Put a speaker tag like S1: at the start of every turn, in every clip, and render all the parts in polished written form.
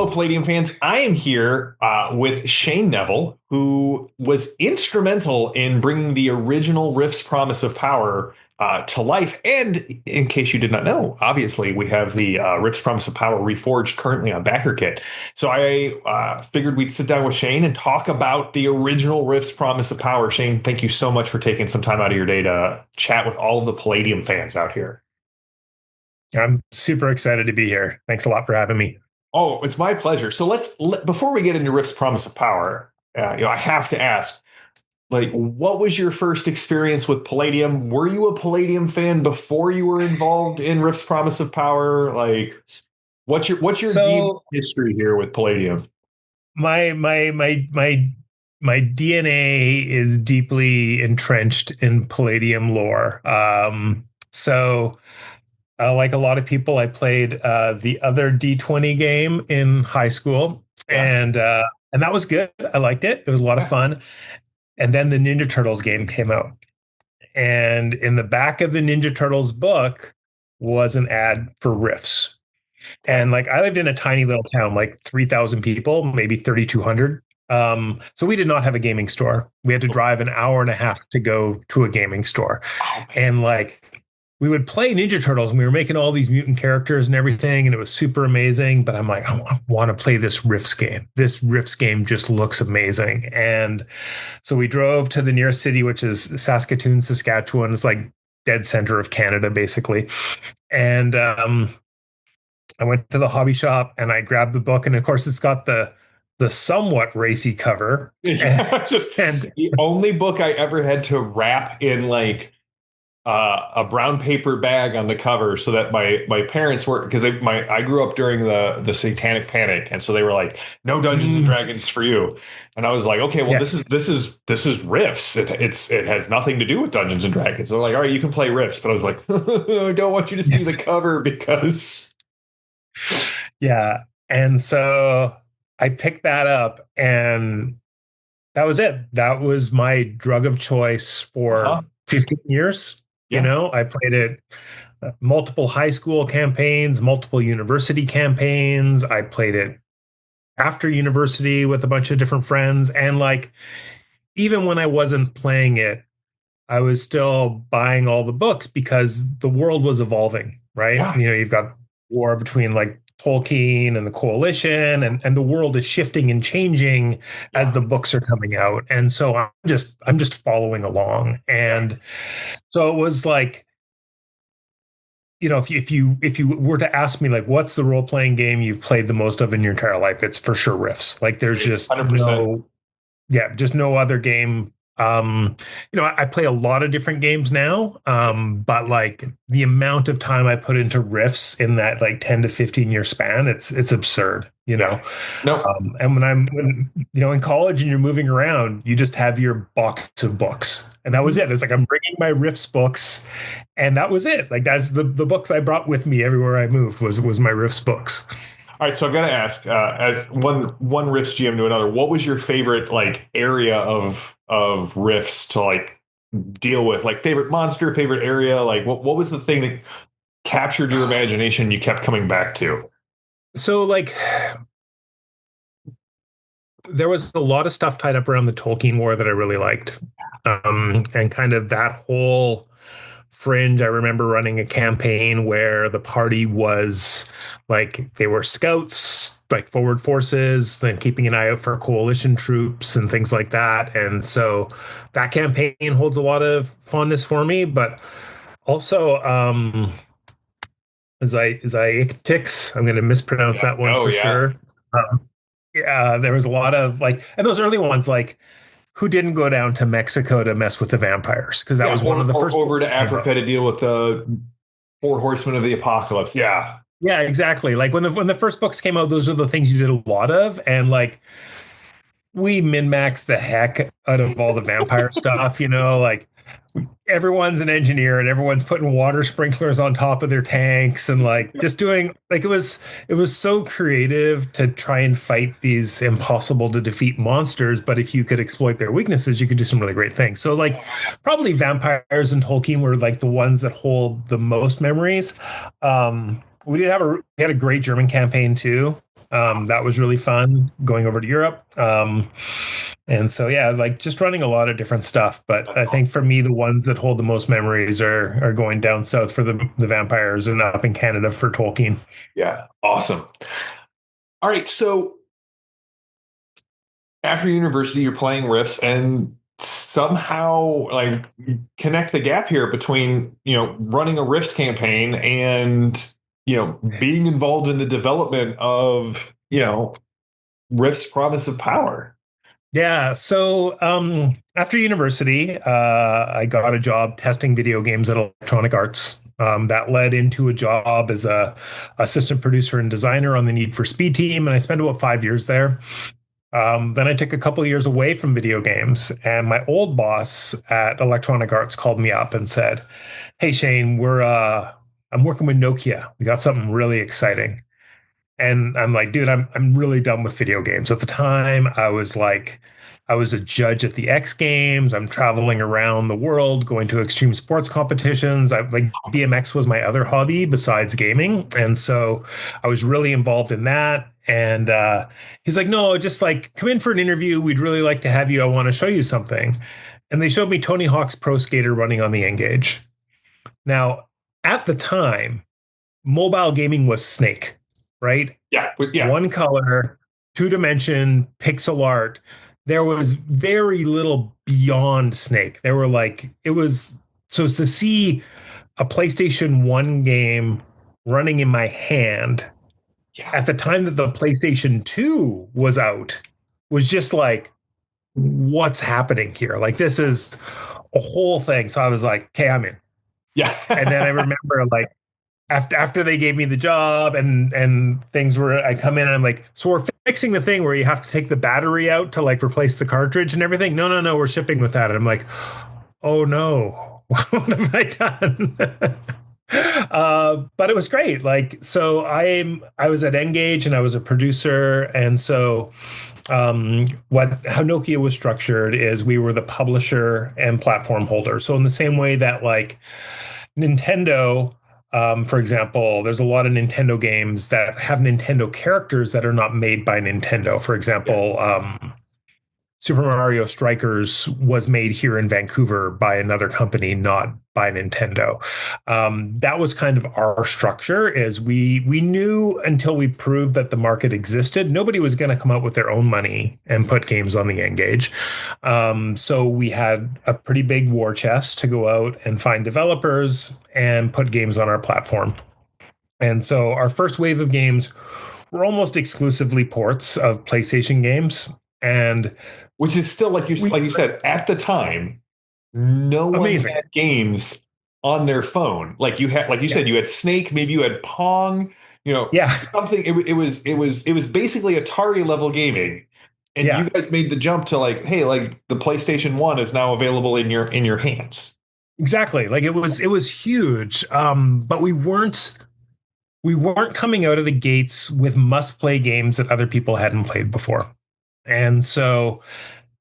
S1: Hello, Palladium fans. I am here with Shane Neville, who was instrumental in bringing the original Rift's Promise of Power to life. And in case you did not know, obviously, we have the Rift's Promise of Power Reforged currently on BackerKit. So I figured we'd sit down with Shane and talk about the original Rift's Promise of Power. Shane, thank you so much for taking some time out of your day to chat with all of the Palladium fans out here.
S2: I'm super excited to be here. Thanks a lot for having me.
S1: Oh, it's my pleasure. So before we get into Rift's Promise of Power, I have to ask, like, what was your first experience with Palladium? Were you a Palladium fan before you were involved in Rift's Promise of Power? Like, what's your deep history here with Palladium?
S2: My DNA is deeply entrenched in Palladium lore. Like a lot of people, I played the other D20 game in high school,
S1: Yeah.
S2: And that was good. I liked it. It was a lot of fun. And then the Ninja Turtles game came out, and in the back of the Ninja Turtles book was an ad for Rifts. And like I lived in a tiny little town, like 3,000 people, maybe 3,200. So we did not have a gaming store. We had to drive an hour and a half to go to a gaming store, and like we would play Ninja Turtles and we were making all these mutant characters and everything. And it was super amazing. But I'm like, I want to play this Rifts game. This Rifts game just looks amazing. And so we drove to the nearest city, which is Saskatoon, Saskatchewan. It's like dead center of Canada, basically. And I went to the hobby shop and I grabbed the book. And of course, it's got the somewhat racy cover.
S1: And the only book I ever had to wrap in like a brown paper bag on the cover so that my parents were, because I grew up during the Satanic Panic, and so they were like, no Dungeons and Dragons for you, and I was like, okay, well, this is Rifts. It has nothing to do with Dungeons and Dragons. So they're like, all right, you can play Rifts, but I was like, I don't want you to see the cover because
S2: yeah. And so I picked that up, and that was it. That was my drug of choice for 15 years.
S1: Yeah.
S2: You know, I played it multiple high school campaigns, multiple university campaigns. I played it after university with a bunch of different friends. And like, even when I wasn't playing it, I was still buying all the books because the world was evolving, right?
S1: Yeah.
S2: You know, you've got war between like Tolkien and the Coalition, and the world is shifting and changing as the books are coming out. And so I'm just following along. And so it was like, you know, if you were to ask me like, what's the role playing game you've played the most of in your entire life, it's for sure Rifts. Like there's just
S1: 100%.
S2: just no other game. You know, I play a lot of different games now, but like the amount of time I put into Rifts in that like 10 to 15 year span, it's absurd, you know.
S1: No.
S2: And when you know, in college and you're moving around, you just have your box of books, and that was it. It's like I'm bringing my Rifts books, and that was it. Like that's the books I brought with me everywhere I moved was my Rifts books.
S1: All right, so I've got to ask, as one Rifts GM to another, what was your favorite like area of Rifts to like deal with? Like favorite monster, favorite area? Like what was the thing that captured your imagination you kept coming back to?
S2: So like there was a lot of stuff tied up around the Tolkien War that I really liked. And kind of that whole fringe. I remember running a campaign where the party was like they were scouts, like forward forces, then keeping an eye out for coalition troops and things like that. And so that campaign holds a lot of fondness for me, but also as I Ticks, I'm going to mispronounce that one for sure. Yeah, there was a lot of like, and those early ones, like, who didn't go down to Mexico to mess with the vampires? Because that was one of the first.
S1: Over to Africa to deal with the Four Horsemen of the Apocalypse. Yeah.
S2: Yeah, exactly. Like when the first books came out, those are the things you did a lot of, and like we min-maxed the heck out of all the vampire stuff. You know, like everyone's an engineer and everyone's putting water sprinklers on top of their tanks and like just doing like it was so creative to try and fight these impossible to defeat monsters, but if you could exploit their weaknesses you could do some really great things. So like probably vampires and Tolkien were like the ones that hold the most memories. We had a great German campaign too. That was really fun going over to Europe. And so, yeah, like just running a lot of different stuff. But I think for me, the ones that hold the most memories are going down south for the vampires and up in Canada for Tolkien.
S1: Yeah, awesome. All right, so after university, you're playing Rifts, and somehow like connect the gap here between running a Rifts campaign and being involved in the development of Rift's Promise of Power.
S2: Yeah. So after university, I got a job testing video games at Electronic Arts. That led into a job as a assistant producer and designer on the Need for Speed team, and I spent about 5 years there. Then I took a couple of years away from video games, and my old boss at Electronic Arts called me up and said, "Hey Shane, I'm working with Nokia. We got something really exciting." And I'm like, dude, I'm really done with video games. At the time, I was a judge at the X Games. I'm traveling around the world, going to extreme sports competitions. I like BMX was my other hobby besides gaming, and so I was really involved in that. And he's like, no, just like come in for an interview. We'd really like to have you. I want to show you something. And they showed me Tony Hawk's Pro Skater running on the N-Gage. Now, at the time, mobile gaming was Snake, right?
S1: Yeah.
S2: One color, two dimension, pixel art. There was very little beyond Snake. There were like, it was so to see a PlayStation 1 game running in my hand
S1: Yeah.
S2: at the time that the PlayStation 2 was out was just like, what's happening here? Like, this is a whole thing. So I was like, okay, I'm in.
S1: Yeah.
S2: And then I remember like, after they gave me the job and things were I come in and I'm like, so we're fixing the thing where you have to take the battery out to like replace the cartridge and everything. No, we're shipping with that. And I'm like, oh no, what have I done? But it was great. Like, so I was at N-Gage and I was a producer, and so how Nokia was structured is we were the publisher and platform holder. So in the same way that like Nintendo, for example, there's a lot of Nintendo games that have Nintendo characters that are not made by Nintendo. For example, Super Mario Strikers was made here in Vancouver by another company, not by Nintendo. That was kind of our structure. Is we knew until we proved that the market existed, nobody was going to come out with their own money and put games on the N-Gage. So we had a pretty big war chest to go out and find developers and put games on our platform. And so our first wave of games were almost exclusively ports of PlayStation games, and
S1: which is still like you said at the time, no one
S2: amazing.
S1: had games on their phone. Like you had, like you said, you had Snake, maybe you had Pong,
S2: Yeah.
S1: something. It was basically Atari level gaming, and
S2: Yeah.
S1: you guys made the jump to like, hey, like the PlayStation 1 is now available in your hands.
S2: Exactly. Like it was huge. But we weren't coming out of the gates with must play games that other people hadn't played before. And so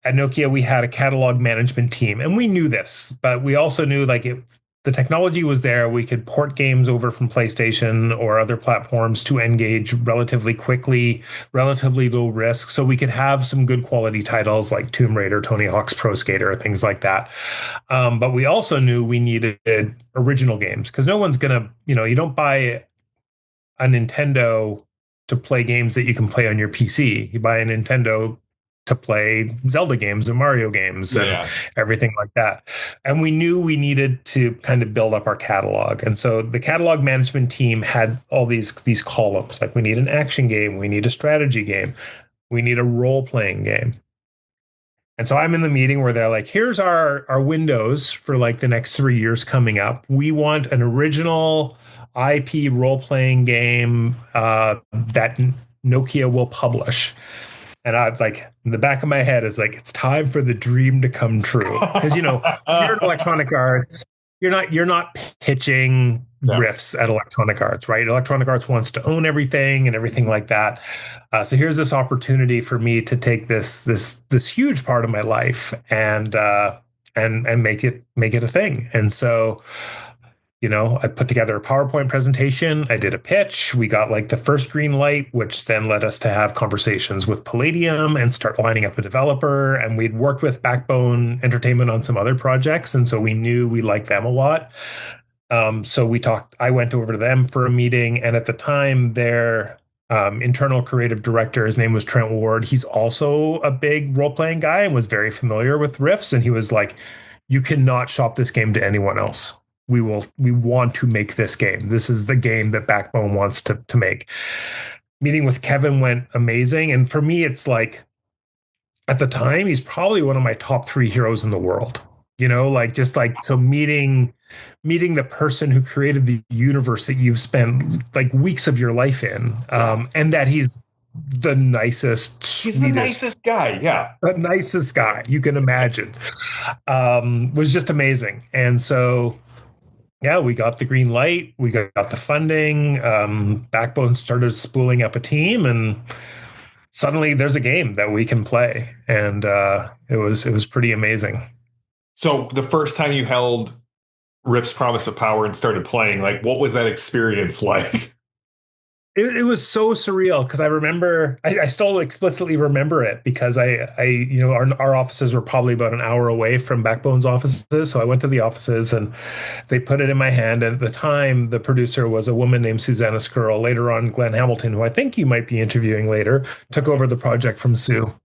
S2: at Nokia, we had a catalog management team, and we knew this, but we also knew like the technology was there. We could port games over from PlayStation or other platforms to N-Gage relatively quickly, relatively low risk. So we could have some good quality titles like Tomb Raider, Tony Hawk's Pro Skater, things like that. But we also knew we needed original games because no one's going to, you don't buy a Nintendo to play games that you can play on your PC. You buy a Nintendo to play Zelda games and Mario games and everything like that. And we knew we needed to kind of build up our catalog. And so the catalog management team had all these columns. Like we need an action game, we need a strategy game, we need a role-playing game. And so I'm in the meeting where they're like, here's our windows for like the next 3 years coming up. We want an original IP role-playing game that Nokia will publish. And I like in the back of my head is like, it's time for the dream to come true. Because you're at Electronic Arts, you're not pitching riffs at Electronic Arts, right? Electronic Arts wants to own everything and everything like that. So here's this opportunity for me to take this huge part of my life and make it a thing. And so I put together a PowerPoint presentation. I did a pitch. We got like the first green light, which then led us to have conversations with Palladium and start lining up a developer. And we'd worked with Backbone Entertainment on some other projects. And so we knew we liked them a lot. So we talked, I went over to them for a meeting. And at the time, their internal creative director, his name was Trent Ward. He's also a big role playing guy and was very familiar with Rifts. And he was like, you cannot shop this game to anyone else. We want to make this game. This is the game that Backbone wants to make. Meeting with Kevin went amazing. And for me, it's like at the time, he's probably one of my top 3 heroes in the world. Like just like so meeting the person who created the universe that you've spent like weeks of your life in. And that he's the nicest,
S1: He's the nicest guy. Yeah.
S2: The nicest guy you can imagine. Was just amazing. And so yeah, we got the green light. We got the funding. Backbone started spooling up a team, and suddenly there's a game that we can play, and it was pretty amazing.
S1: So the first time you held Rift's Promise of Power and started playing, like, what was that experience like?
S2: It was so surreal because I remember, I still explicitly remember it because our offices were probably about an hour away from Backbone's offices. So I went to the offices and they put it in my hand. And at the time, the producer was a woman named Susanna Skrull. Later on, Glenn Hamilton, who I think you might be interviewing later, took over the project from Sue.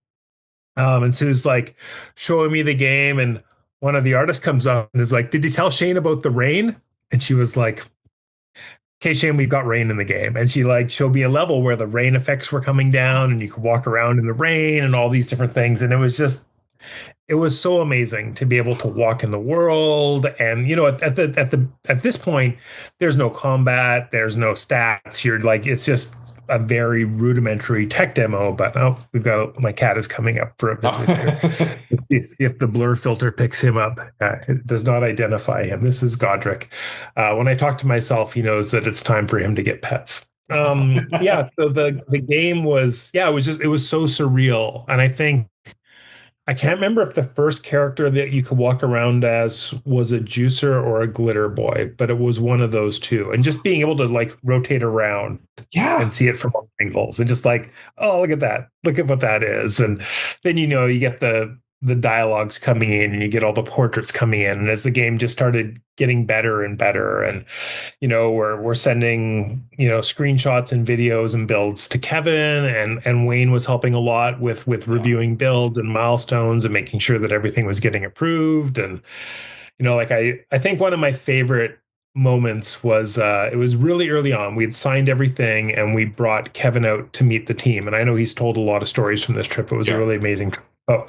S2: And Sue's like showing me the game. And one of the artists comes up and is like, "Did you tell Shane about the rain?" And she was like, "Okay, Shane, we've got rain in the game." And she like showed me a level where the rain effects were coming down and you could walk around in the rain and all these different things. And it was so amazing to be able to walk in the world. And at this point, there's no combat, there's no stats. You're like, it's just a very rudimentary tech demo. But my cat is coming up for a visit here. See if the blur filter picks him up. It does not identify him. This is Godric. When I talk to myself, he knows that it's time for him to get pets. Yeah. So the game was, it was so surreal. And I can't remember if the first character that you could walk around as was a juicer or a glitter boy, but it was one of those two. And just being able to like rotate around and see it from all angles and just like, oh, look at that. Look at what that is. And then, you get the dialogues coming in and you get all the portraits coming in. And as the game just started getting better and better, and, we're sending, screenshots and videos and builds to Kevin, and Wayne was helping a lot with reviewing builds and milestones and making sure that everything was getting approved. And, like I think one of my favorite moments was it was really early on. We had signed everything and we brought Kevin out to meet the team. And I know he's told a lot of stories from this trip. It was a really amazing trip. Oh,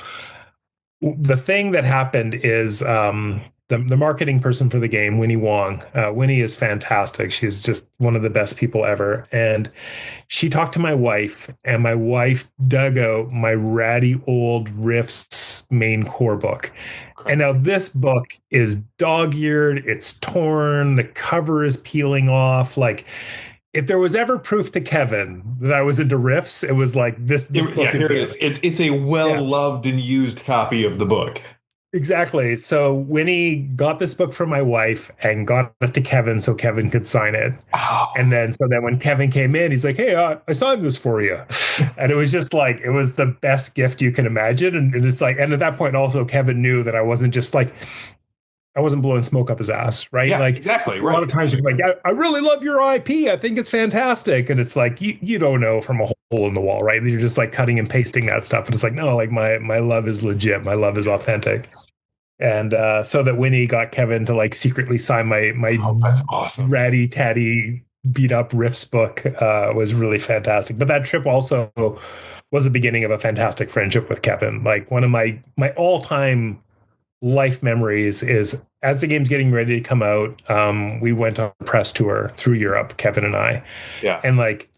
S2: the thing that happened is the marketing person for the game, Winnie Wong. Winnie is fantastic. She's just one of the best people ever. And she talked to my wife, and my wife dug out my ratty old Rifts main core book. And now this book is dog-eared, it's torn, the cover is peeling off. Like, if there was ever proof to Kevin that I was into Rifts, it was like this book.
S1: Yeah, here it is. It's a well-loved and used copy of the book.
S2: Exactly. So Winnie got this book from my wife and got it to Kevin so Kevin could sign it.
S1: Oh.
S2: And then when Kevin came in, he's like, "Hey, I signed this for you." And it was just like, it was the best gift you can imagine. And it's like, and at that point also Kevin knew that I wasn't just like, I wasn't blowing smoke up his ass, right?
S1: Yeah,
S2: like
S1: exactly.
S2: A lot of times you're like, I really love your IP. I think it's fantastic. And it's like, you don't know from a hole in the wall, right? And you're just like cutting and pasting that stuff. And it's like, no, like my love is legit. My love is authentic. And so that Winnie got Kevin to like secretly sign my
S1: that's awesome.
S2: ratty tatty beat up Riffs book was really fantastic. But that trip also was the beginning of a fantastic friendship with Kevin. Like one of my all-time life memories is as the game's getting ready to come out, we went on a press tour through Europe, Kevin and I.
S1: Yeah.
S2: And like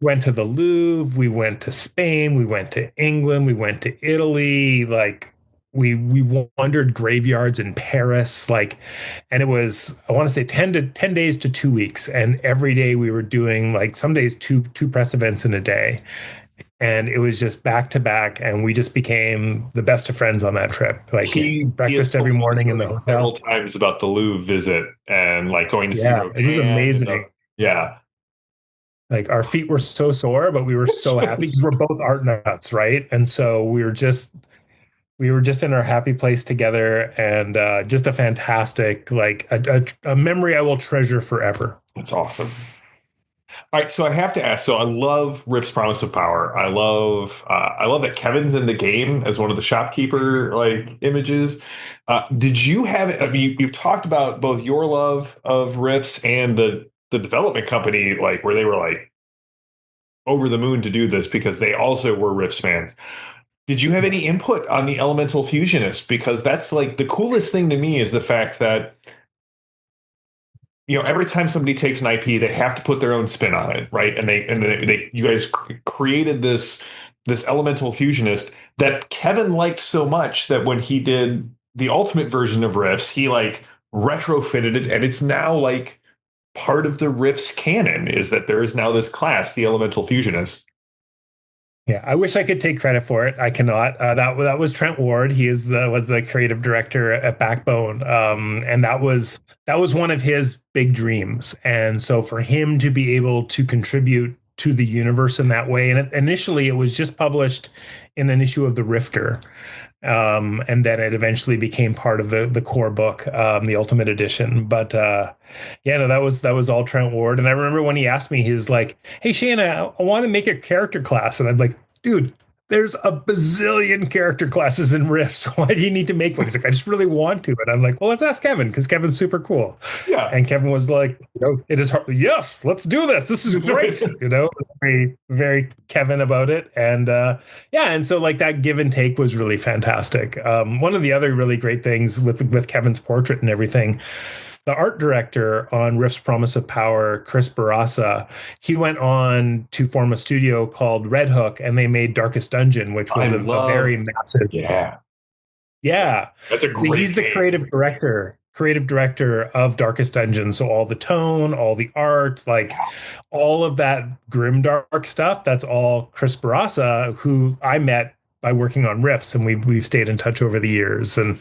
S2: went to the Louvre, we went to Spain, we went to England, we went to Italy, like we wandered graveyards in Paris, like, and it was, I want to say 10 days to 2 weeks. And every day we were doing like some days two press events in a day. and it was just back to back, and we just became the best of friends on that trip. Like
S1: He has
S2: breakfast every
S1: told me the
S2: morning in the
S1: story several
S2: hotel.
S1: times about the Louvre visit and like going to see
S2: Yeah, it was
S1: Rodin and
S2: amazing.
S1: yeah.
S2: Like our feet were so sore, but we were so happy because we're both art nuts, right? And so we were just in our happy place together, and just a fantastic, like a memory I will treasure forever.
S1: That's awesome. All right, so I have to ask. So I love Rift's Promise of Power. I love that Kevin's in the game as one of the shopkeeper like images. Did you have it? I mean, you've talked about both your love of Rifts and the development company, like where they were like over the moon to do this because they also were Rifts fans. Did you have any input on the Elemental Fusionist? Because that's like the coolest thing to me is the fact that every time somebody takes an IP, they have to put their own spin on it, right? And you guys created this Elemental Fusionist that Kevin liked so much that when he did the ultimate version of Rifts, he like retrofitted it, and it's now like part of the Rifts canon is that there is now this class, the Elemental Fusionist.
S2: Yeah, I wish I could take credit for it. I cannot. That was Trent Ward. He was the creative director at Backbone, and that was one of his big dreams. And so for him to be able to contribute to the universe in that way, and initially it was just published in an issue of the Rifter, and then it eventually became part of the core book, the Ultimate Edition. But yeah, no, that was all Trent Ward. And I remember when he asked me, he was like, "Hey Shane, I want to make a character class," and I'm like, "Dude, there's a bazillion character classes in Rift, so why do you need to make one?" He's like, "I just really want to," and I'm like, "Well, let's ask Kevin because Kevin's super cool."
S1: Yeah.
S2: And Kevin was like, "It is hard. Yes, let's do this. This is great." Very, very Kevin about it. And yeah, and so like that give and take was really fantastic. One of the other really great things with Kevin's portrait and everything, the art director on Rift's Promise of Power, Chris Barassa, he went on to form a studio called Red Hook, and they made Darkest Dungeon, which
S1: I
S2: was a
S1: love,
S2: very massive.
S1: yeah.
S2: Yeah.
S1: That's a great
S2: He's the
S1: game.
S2: creative director of Darkest Dungeon. So all the tone, all the art, like all of that grimdark stuff, that's all Chris Barassa, who I met by working on Rifts, and we've stayed in touch over the years. And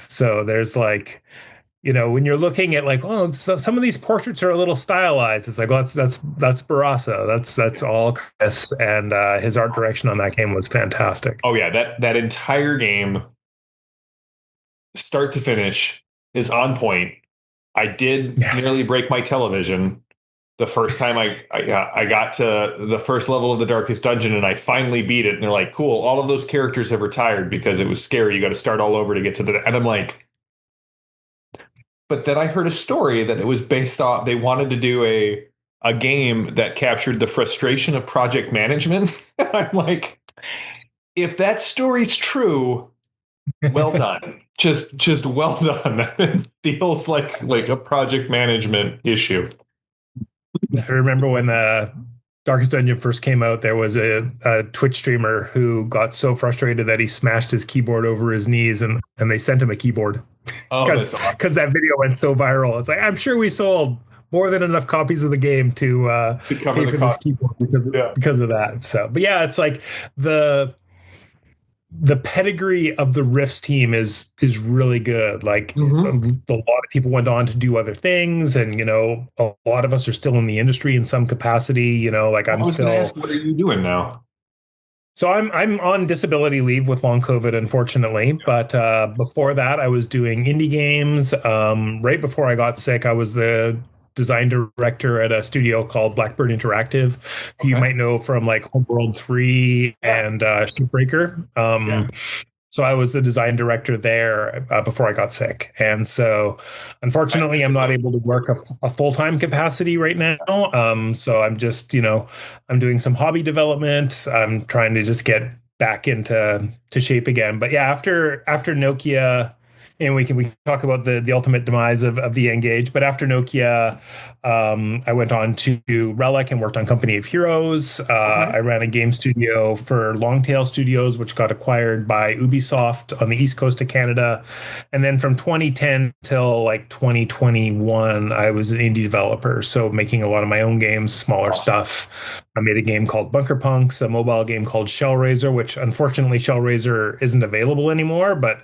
S2: so there's like, when you're looking at like, oh, some of these portraits are a little stylized. It's like, well, that's Barassa. That's all Chris, and his art direction on that game was fantastic.
S1: Oh yeah, that entire game, start to finish, is on point. I did
S2: Yeah.
S1: nearly break my television the first time I got to the first level of the Darkest Dungeon, and I finally beat it. And they're like, "Cool, all of those characters have retired because it was scary. You got to start all over to get to the." And I'm like, but then I heard a story that it was based off. They wanted to do a game that captured the frustration of project management. I'm like, if that story's true, well done. Just well done. It feels like a project management issue.
S2: I remember when Darkest Dungeon first came out, there was a Twitch streamer who got so frustrated that he smashed his keyboard over his knees, and they sent him a keyboard
S1: Oh,
S2: because
S1: that's awesome.
S2: that video went so viral. It's like, I'm sure we sold more than enough copies of the game to
S1: To cover
S2: pay
S1: the
S2: for this
S1: cost.
S2: keyboard
S1: Yeah.
S2: because of that. So, but yeah, it's like the the pedigree of the Rifts team is really good. Like a
S1: Hmm.
S2: lot of people went on to do other things, and a lot of us are still in the industry in some capacity. Like
S1: I
S2: I'm
S1: was going to ask,
S2: still.
S1: what are you doing now?
S2: So I'm on disability leave with long COVID, unfortunately. But before that, I was doing indie games. Right before I got sick, I was the design director at a studio called Blackbird Interactive, who you
S1: Okay.
S2: might know from like Homeworld 3
S1: Yeah.
S2: and Shipbreaker.
S1: Yeah.
S2: So I was the design director there before I got sick. And so
S1: I
S2: unfortunately, I'm
S1: did
S2: not
S1: that.
S2: able to work a full-time capacity right now. So I'm just, I'm doing some hobby development. I'm trying to just get back into shape again. But yeah, after Nokia and we can talk about the ultimate demise of the N-Gage. But after Nokia, I went on to Relic and worked on Company of Heroes.
S1: Okay.
S2: I ran a game studio for Longtail Studios, which got acquired by Ubisoft on the east coast of Canada. And then from 2010 till like 2021, I was an indie developer, so making a lot of my own games, smaller
S1: Awesome.
S2: stuff. I made a game called Bunker Punks, a mobile game called Shellraiser, which unfortunately Shellraiser isn't available anymore, but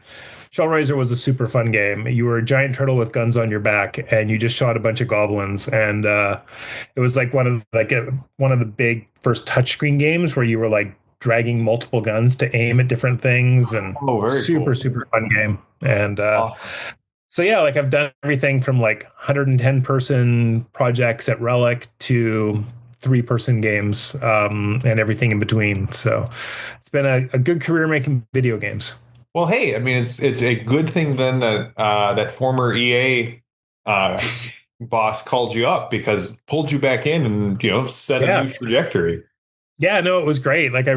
S2: Shellraiser was a super fun game. You were a giant turtle with guns on your back, and you just shot a bunch of goblins. And it was like one of the big first touchscreen games where you were like dragging multiple guns to aim at different things, and
S1: Oh, very
S2: super
S1: cool.
S2: super fun game. And
S1: Awesome.
S2: so yeah, like I've done everything from like 110 person projects at Relic to 3 person games, and everything in between. So it's been a good career making video games.
S1: Well, hey, I mean, it's a good thing then that that former EA uh, boss called you up because pulled you back in and set a
S2: Yeah.
S1: new trajectory.
S2: Yeah, no, it was great. Like I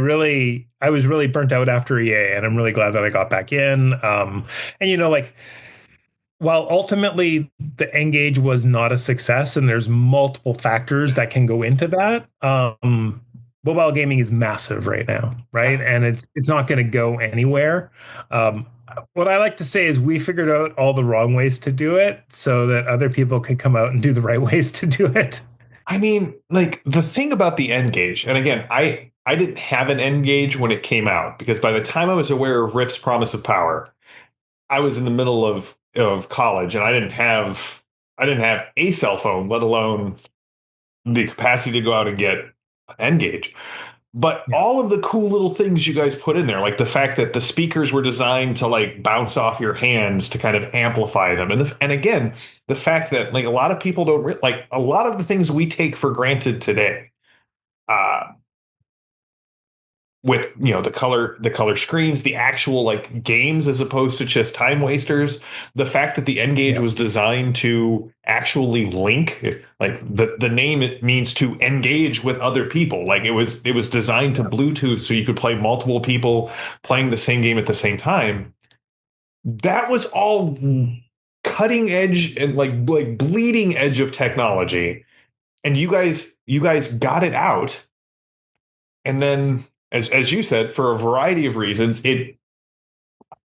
S2: was really burnt out after EA, and I'm really glad that I got back in. And like while ultimately the N-Gage was not a success, and there's multiple factors that can go into that, mobile gaming is massive right now, right?
S1: Yeah.
S2: And it's not going to go anywhere. Um, what I like to say is we figured out all the wrong ways to do it so that other people can come out and do the right ways to do it.
S1: I mean, like the thing about the N gauge, and again, I didn't have an N gauge when it came out because by the time I was aware of Rift's Promise of Power, I was in the middle of college and I didn't have a cell phone, let alone the capacity to go out and get N gauge. But
S2: Yeah.
S1: all of the cool little things you guys put in there, like the fact that the speakers were designed to like bounce off your hands to kind of amplify them, and again, the fact that like a lot of people don't like a lot of the things we take for granted today, uh, with the color screens, the actual like games as opposed to just time wasters, the fact that the N-Gage
S2: Yeah.
S1: was designed to actually link, like the name, it means to engage with other people, like it was designed to Bluetooth so you could play multiple people playing the same game at the same time. That was all cutting edge and like bleeding edge of technology, and you guys got it out. And then, as you said, for a variety of reasons, if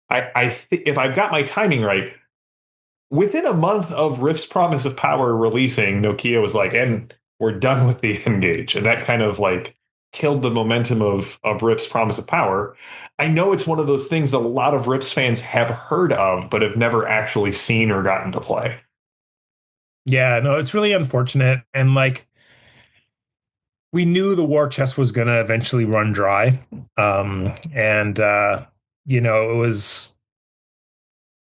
S1: I've got my timing right, within a month of Rift's Promise of Power releasing, Nokia was like, "And we're done with the N-Gage," and that kind of like killed the momentum of Rift's Promise of Power. I know it's one of those things that a lot of Rift's fans have heard of, but have never actually seen or gotten to play.
S2: Yeah, no, it's really unfortunate. And like we knew the war chest was going to eventually run dry. And it was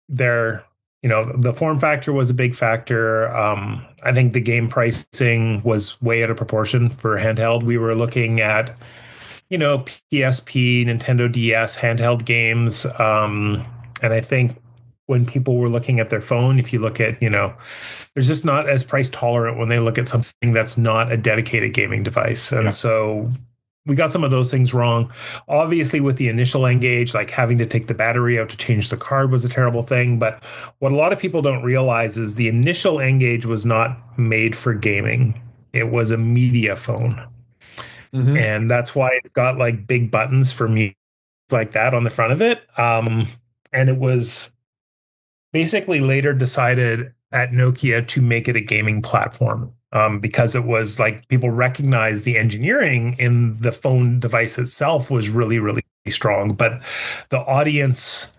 S2: there, the form factor was a big factor. I think the game pricing was way out of proportion for handheld. We were looking at, PSP, Nintendo DS handheld games. And I think when people were looking at their phone, if you look at, there's just not as price tolerant when they look at something that's not a dedicated gaming device. And
S1: Yeah.
S2: so we got some of those things wrong. Obviously, with the initial N-Gage, like having to take the battery out to change the card was a terrible thing. But what a lot of people don't realize is the initial N-Gage was not made for gaming. It was a media phone.
S1: Hmm.
S2: And that's why it's got like big buttons for me like that on the front of it. And it was basically later decided at Nokia to make it a gaming platform, because it was like people recognized the engineering in the phone device itself was really, really strong, but the audience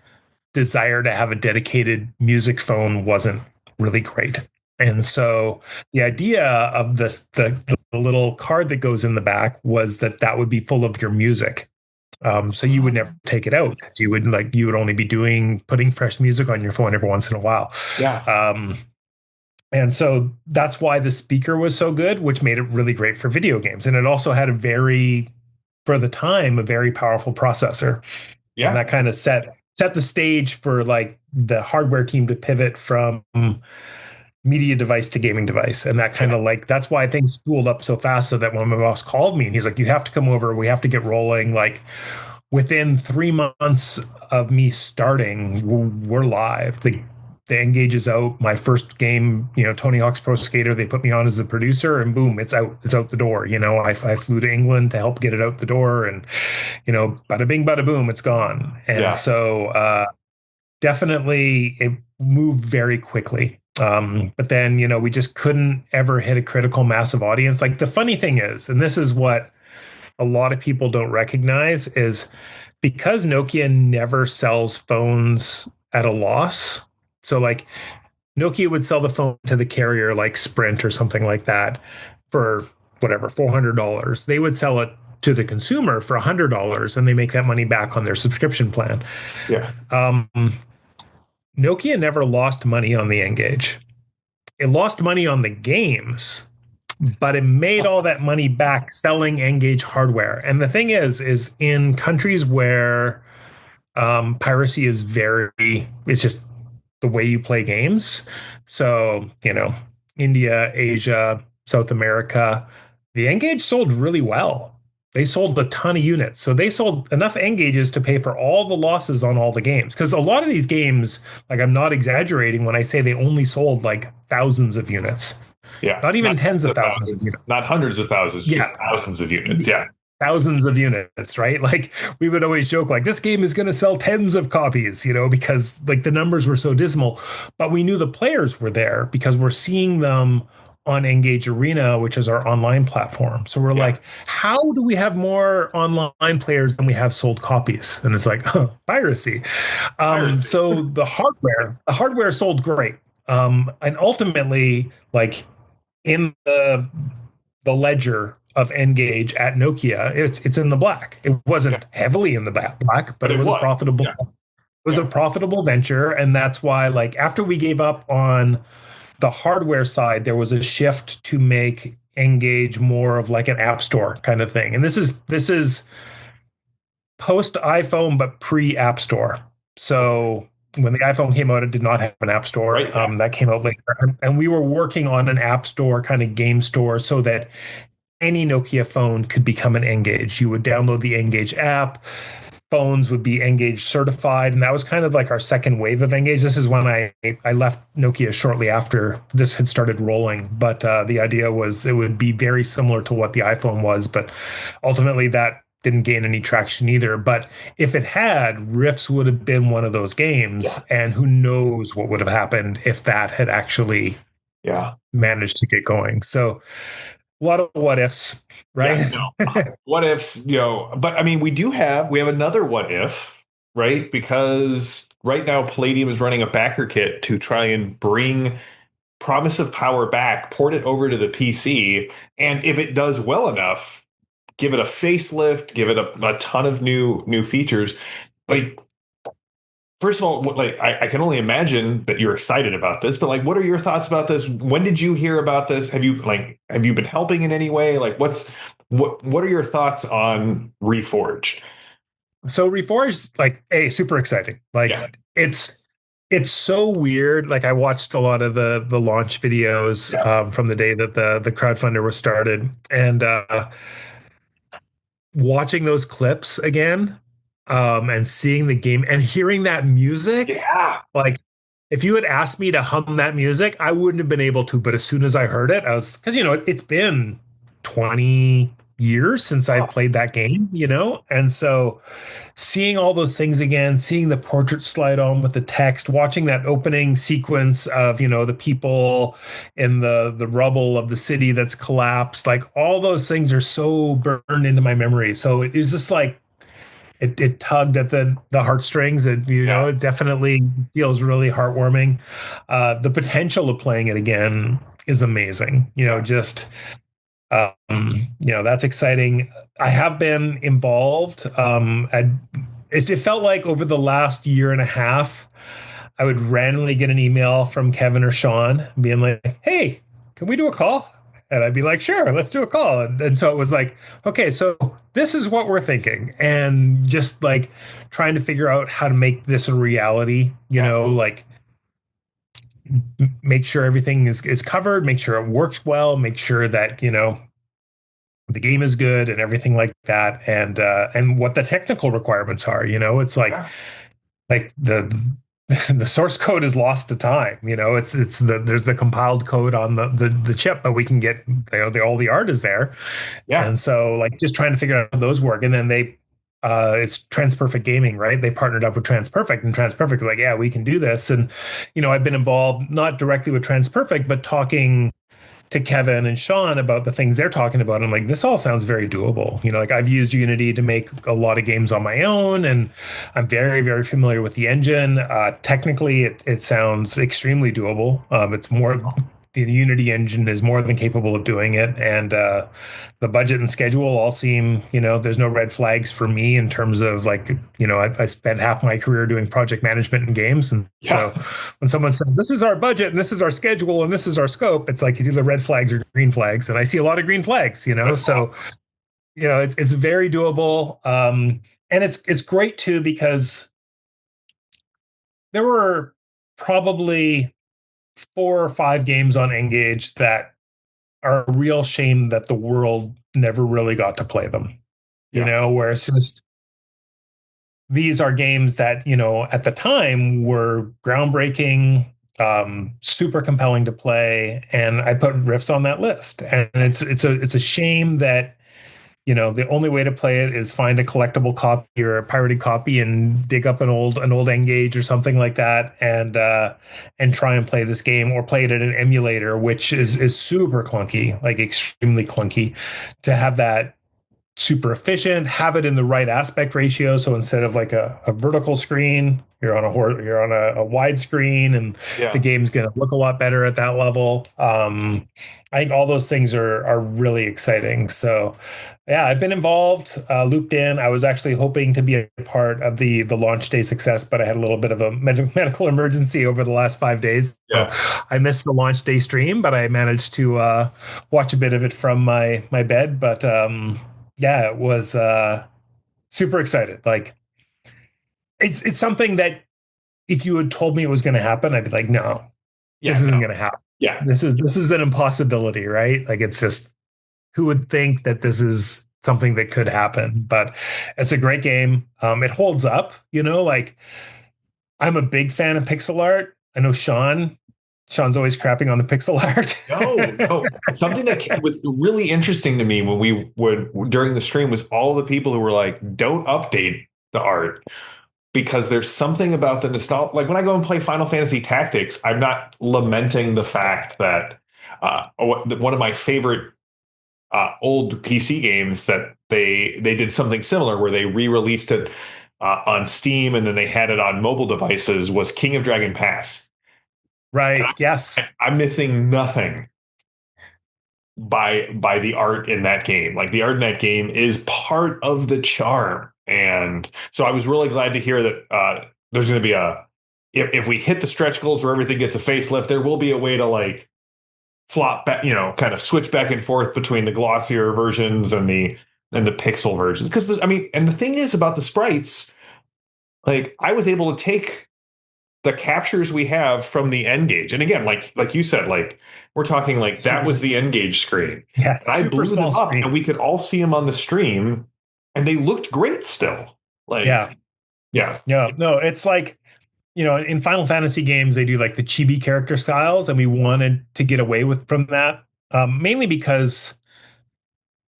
S2: desire to have a dedicated music phone wasn't really great. And so the idea of the little card that goes in the back was that would be full of your music. So you would never take it out because you would only be putting fresh music on your phone every once in a while.
S1: Yeah.
S2: Um, and so that's why the speaker was so good, which made it really great for video games. And it also had for the time, a very powerful processor. And
S1: Yeah.
S2: that kind of set the stage for like the hardware team to pivot from media device to gaming device. And that kind
S1: Yeah.
S2: of like, that's why things spooled up so fast, so that when my boss called me and he's like, you have to come over, we have to get rolling. Like, within 3 months of me starting, we're live. The N-Gage is out. My first game, Tony Hawk's Pro Skater, they put me on as a producer, and boom, it's out. It's out the door. I flew to England to help get it out the door, and bada bing, bada boom, it's gone. And
S1: Yeah.
S2: so definitely, it moved very quickly. But then, we just couldn't ever hit a critical mass of audience. Like the funny thing is, and this is what a lot of people don't recognize, is because Nokia never sells phones at a loss. So like Nokia would sell the phone to the carrier like Sprint or something like that for whatever, $400. They would sell it to the consumer for $100 and they make that money back on their subscription plan.
S1: Yeah.
S2: Nokia never lost money on the N-Gage. It lost money on the games, but it made all that money back selling N-Gage hardware. And the thing is in countries where piracy is it's just the way you play games. So, India, Asia, South America, the N-Gage sold really well. They sold a ton of units. So they sold enough N-Gages to pay for all the losses on all the games. Because a lot of these games, like I'm not exaggerating when I say they only sold like thousands of units.
S1: Yeah.
S2: Not even tens of thousands of units.
S1: Not hundreds of thousands, just thousands of units. Yeah.
S2: Thousands of units, right? Like we would always joke like this game is going to sell tens of copies, because like the numbers were so dismal, but we knew the players were there because we're seeing them on N-Gage Arena, which is our online platform. So we're like, how do we have more online players than we have sold copies? And it's like, piracy. So the hardware sold great. And ultimately, like in the ledger of N-Gage at Nokia, it's in the black. It wasn't heavily in the black, but it was a profitable. Yeah. It was a profitable venture, and that's why, like, after we gave up on the hardware side, there was a shift to make N-Gage more of like an app store kind of thing. And this is post iPhone, but pre App Store. So when the iPhone came out, it did not have an app store. Right, yeah. That came out later, and we were working on an app store kind of game store so that any Nokia phone could become an N-Gage. You would download the N-Gage app. Phones would be N-Gage certified, and that was kind of like our second wave of N-Gage. This is when I left Nokia shortly after this had started rolling, but the idea was it would be very similar to what the iPhone was, but ultimately that didn't gain any traction either. But if it had, Rifts would have been one of those games, and who knows what would have happened if that had actually managed to get going. So a lot of what ifs, right?
S1: Yeah, no. What ifs, but I mean, we have another what if, right? Because right now Palladium is running a backer kit to try and bring Promise of Power back, port it over to the PC, and if it does well enough, give it a facelift, give it a ton of new features. Like, first of all, like I can only imagine that you're excited about this, but like, what are your thoughts about this? When did you hear about this? Have you been helping in any way? Like, what are your thoughts on Reforged?
S2: So Reforged, like, super exciting. Like, it's so weird. Like, I watched a lot of the launch videos from the day that the crowdfunder was started, and watching those clips again. And seeing the game and hearing that music, like if you had asked me to hum that music, I wouldn't have been able to. But as soon as I heard it, I was, because it's been 20 years since I've played that game, and so seeing all those things again, seeing the portrait slide on with the text, watching that opening sequence of the people in the rubble of the city that's collapsed, like all those things are so burned into my memory. So it is just like. It tugged at the heartstrings. It definitely feels really heartwarming. The potential of playing it again is amazing. That's exciting. I have been involved. It felt like over the last year and a half, I would randomly get an email from Kevin or Sean being like, "Hey, can we do a call?" And I'd be like, "Sure, let's do a call." And so it was like, okay, so this is what we're thinking. And just like trying to figure out how to make this a reality, like make sure everything is covered, make sure it works well, make sure that, the game is good and everything like that, and what the technical requirements are. It's
S1: Yeah.
S2: like the source code is lost to time. There's the compiled code on the chip, but we can get all the art is there,
S1: Yeah.
S2: and so like just trying to figure out how those work, and then it's TransPerfect Gaming, right? They partnered up with TransPerfect, and TransPerfect is like, yeah, we can do this. And I've been involved not directly with TransPerfect, but talking to Kevin and Sean about the things they're talking about. I'm like, this all sounds very doable. Like I've used Unity to make a lot of games on my own, and I'm very, very familiar with the engine. Technically, it sounds extremely doable. It's more the Unity engine is more than capable of doing it, and the budget and schedule all seem, there's no red flags for me in terms of like, I spent half my career doing project management in games, and
S1: Yeah.
S2: so when someone says this is our budget and this is our schedule and this is our scope, it's like it's either red flags or green flags, and I see a lot of green flags.
S1: That's
S2: So
S1: awesome.
S2: it's very doable, and it's great too because there were probably 4 or 5 games on N-Gage that are a real shame that the world never really got to play them.
S1: Yeah.
S2: Where it's just these are games that at the time were groundbreaking, super compelling to play, and I put Rifts on that list. And it's a shame that the only way to play it is find a collectible copy or a pirated copy and dig up an old N-Gage or something like that, and try and play this game, or play it at an emulator, which is super clunky, like extremely clunky, to have that super efficient, have it in the right aspect ratio. So instead of like a vertical screen, you're on a wide screen, and the
S1: Yeah.
S2: game's going to look a lot better at that level. I think all those things are really exciting. So yeah, I've been involved, looped in. I was actually hoping to be a part of the launch day success, but I had a little bit of a medical emergency over the last 5 days. So
S1: Yeah.
S2: I missed the launch day stream, but I managed to watch a bit of it from my bed. But yeah, it was super excited. Like it's something that if you had told me it was going to happen, I'd be like, no, this
S1: Yeah.
S2: isn't
S1: No.
S2: going to happen.
S1: Yeah.
S2: This is an impossibility, right? Like it's just, who would think that this is something that could happen? But it's a great game. It holds up. Like I'm a big fan of pixel art. I know Sean's always crapping on the pixel art.
S1: No, no. Something that was really interesting to me when we would during the stream was all the people who were like, "Don't update the art," because there's something about the nostalgia. Like when I go and play Final Fantasy Tactics, I'm not lamenting the fact that one of my favorite old PC games that they did something similar where they re-released it on Steam and then they had it on mobile devices was King of Dragon Pass. And
S2: Right. Yes.
S1: I'm missing nothing by the art in that game. Like the art in that game is part of the charm. And so I was really glad to hear that there's going to be if we hit the stretch goals where everything gets a facelift, there will be a way to like flop back, kind of switch back and forth between the glossier versions and the pixel versions. Because I mean, and the thing is about the sprites, like I was able to take the captures we have from the N-Gage. And again, like you said, like we're talking like that was the N-Gage screen.
S2: Yeah.
S1: And I
S2: Super
S1: blew them
S2: small
S1: up
S2: screen.
S1: and we could all see them on the stream and they looked great still. Like,
S2: Yeah.
S1: yeah.
S2: Yeah. No, it's like, in Final Fantasy games, they do like the chibi character styles, and we wanted to get away from that, mainly because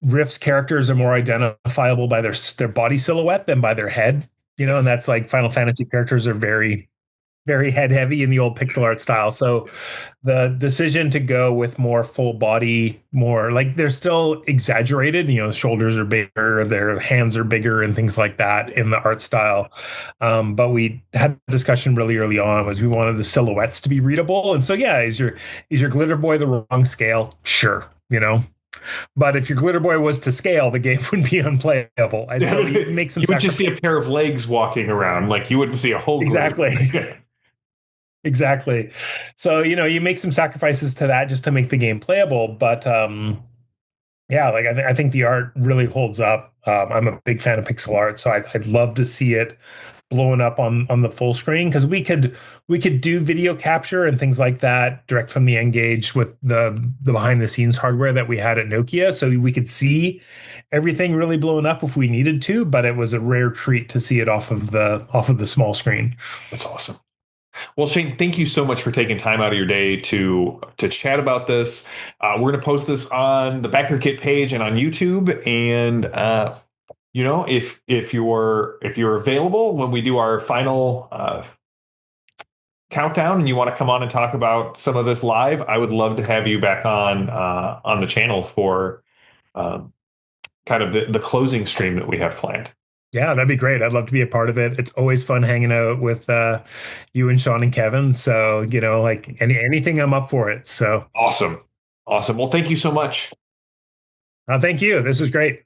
S2: Rift's characters are more identifiable by their body silhouette than by their head, and
S1: Yes.
S2: that's like Final Fantasy characters are very, very head heavy in the old pixel art style. So the decision to go with more full body, more like they're still exaggerated, shoulders are bigger, their hands are bigger and things like that in the art style. But we had a discussion really early on was we wanted the silhouettes to be readable. And so, yeah, is your glitter boy the wrong scale? Sure. But if your glitter boy was to scale, the game would be unplayable. And so you make some
S1: You would just see
S2: sacrifices.
S1: a pair of legs walking around. Like you wouldn't see a whole
S2: Exactly.
S1: group.
S2: Exactly. So, you make some sacrifices to that just to make the game playable. But yeah, like I think the art really holds up. I'm a big fan of pixel art, so I'd love to see it blowing up on the full screen, because we could do video capture and things like that direct from the N-Gage with the behind the scenes hardware that we had at Nokia, so we could see everything really blowing up if we needed to, but it was a rare treat to see it off of the small screen.
S1: That's awesome. Well, Shane, thank you so much for taking time out of your day to chat about this. We're going to post this on the Backer Kit page and on YouTube. And if you're available when we do our final countdown, and you want to come on and talk about some of this live, I would love to have you back on the channel for kind of the closing stream that we have planned.
S2: Yeah, that'd be great. I'd love to be a part of it. It's always fun hanging out with you and Sean and Kevin. So, like anything, I'm up for it. So
S1: Awesome. Awesome. Well, thank you so much.
S2: thank you. This is great.